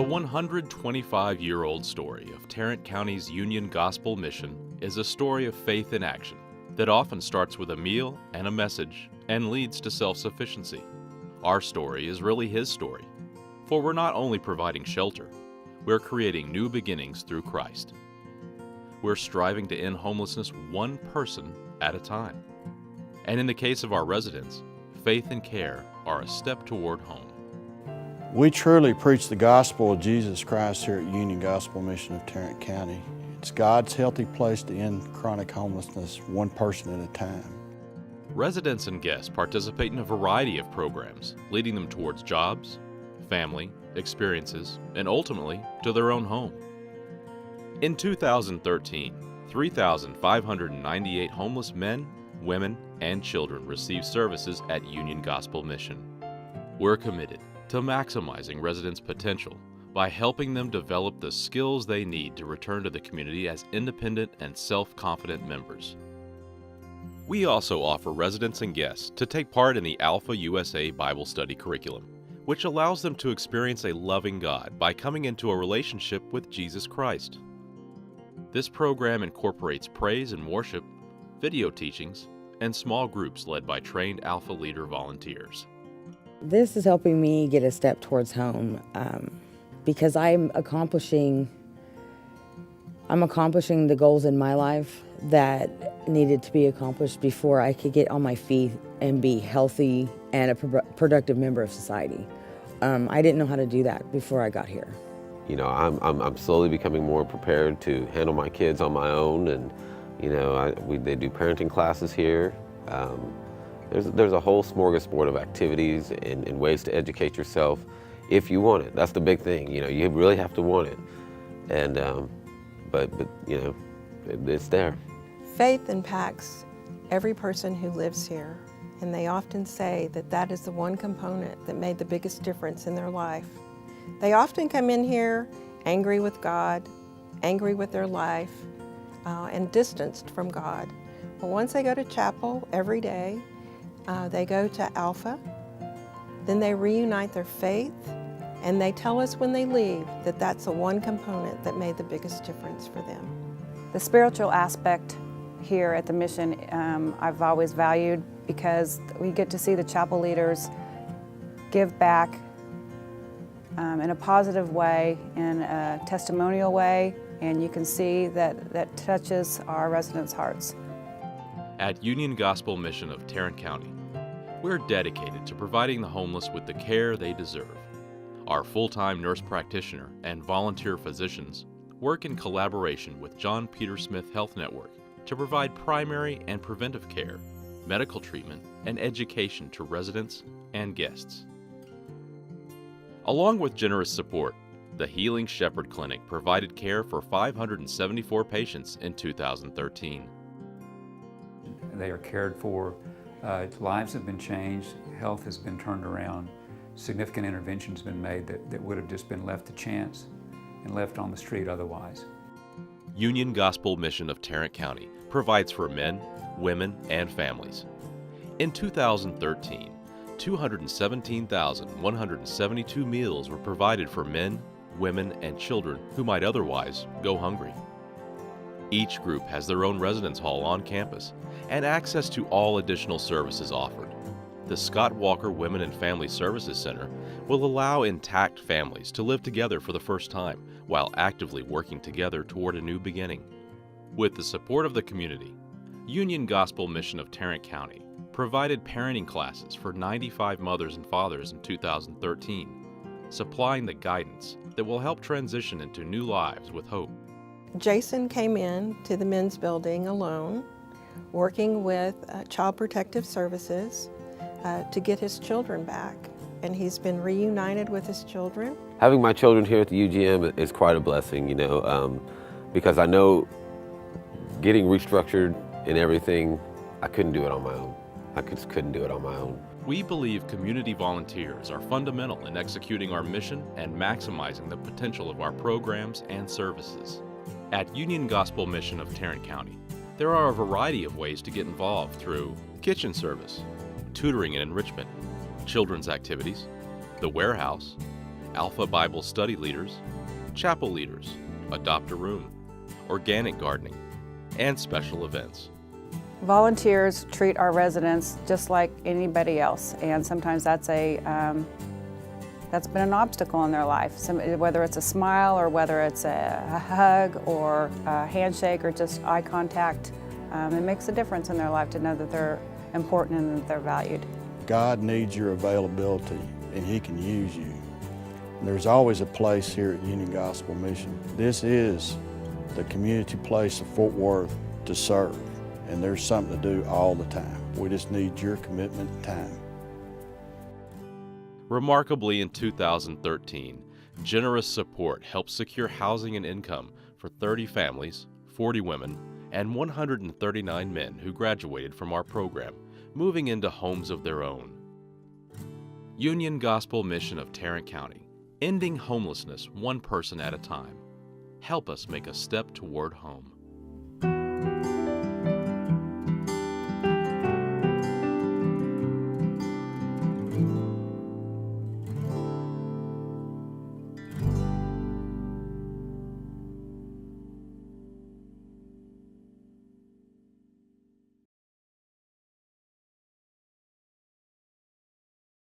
The 125-year-old story of Tarrant County's Union Gospel Mission is a story of faith in action that often starts with a meal and a message and leads to self-sufficiency. Our story is really his story, for we're not only providing shelter, we're creating new beginnings through Christ. We're striving to end homelessness one person at a time. And in the case of our residents, faith and care are a step toward home. We truly preach the gospel of Jesus Christ here at Union Gospel Mission of Tarrant County. It's God's healthy place to end chronic homelessness one person at a time. Residents and guests participate in a variety of programs, leading them towards jobs, family, experiences, and ultimately to their own home. In 2013, 3,598 homeless men, women, and children received services at Union Gospel Mission. We're committed to maximizing residents' potential by helping them develop the skills they need to return to the community as independent and self-confident members. We also offer residents and guests to take part in the Alpha USA Bible Study curriculum, which allows them to experience a loving God by coming into a relationship with Jesus Christ. This program incorporates praise and worship, video teachings, and small groups led by trained Alpha Leader volunteers. This is helping me get a step towards home because I'm accomplishing the goals in my life that needed to be accomplished before I could get on my feet and be healthy and a productive member of society. I didn't know how to do that before I got here. You know, I'm slowly becoming more prepared to handle my kids on my own, and you know, they do parenting classes here. There's a whole smorgasbord of activities and ways to educate yourself if you want it. That's the big thing. You know, you really have to want it, and but you know, it's there. Faith impacts every person who lives here, and they often say that that is the one component that made the biggest difference in their life. They often come in here angry with God, angry with their life, and distanced from God. But once they go to chapel every day, they go to Alpha, then they reunite their faith, and they tell us when they leave that that's the one component that made the biggest difference for them. The spiritual aspect here at the mission I've always valued, because we get to see the chapel leaders give back in a positive way, in a testimonial way, and you can see that touches our residents' hearts. At Union Gospel Mission of Tarrant County, we're dedicated to providing the homeless with the care they deserve. Our full-time nurse practitioner and volunteer physicians work in collaboration with John Peter Smith Health Network to provide primary and preventive care, medical treatment, and education to residents and guests. Along with generous support, the Healing Shepherd Clinic provided care for 574 patients in 2013. They are cared for, lives have been changed, health has been turned around, significant interventions have been made that would have just been left to chance and left on the street otherwise. Union Gospel Mission of Tarrant County provides for men, women, and families. In 2013, 217,172 meals were provided for men, women, and children who might otherwise go hungry. Each group has their own residence hall on campus and access to all additional services offered. The Scott Walker Women and Family Services Center will allow intact families to live together for the first time while actively working together toward a new beginning. With the support of the community, Union Gospel Mission of Tarrant County provided parenting classes for 95 mothers and fathers in 2013, supplying the guidance that will help transition into new lives with hope. Jason came in to the men's building alone, working with Child Protective Services to get his children back, and he's been reunited with his children. Having my children here at the UGM is quite a blessing, you know, because I know getting restructured and everything, I couldn't do it on my own. I just couldn't do it on my own. We believe community volunteers are fundamental in executing our mission and maximizing the potential of our programs and services. At Union Gospel Mission of Tarrant County, there are a variety of ways to get involved through kitchen service, tutoring and enrichment, children's activities, the warehouse, Alpha Bible study leaders, chapel leaders, adopt a room, organic gardening, and special events. Volunteers treat our residents just like anybody else, and sometimes that's been an obstacle in their life. Whether it's a smile or whether it's a hug or a handshake or just eye contact, it makes a difference in their life to know that they're important and that they're valued. God needs your availability, and He can use you. And there's always a place here at Union Gospel Mission. This is the community place of Fort Worth to serve, and there's something to do all the time. We just need your commitment and time. Remarkably, in 2013, generous support helped secure housing and income for 30 families, 40 women, and 139 men who graduated from our program, moving into homes of their own. Union Gospel Mission of Tarrant County, ending homelessness one person at a time. Help us make a step toward home.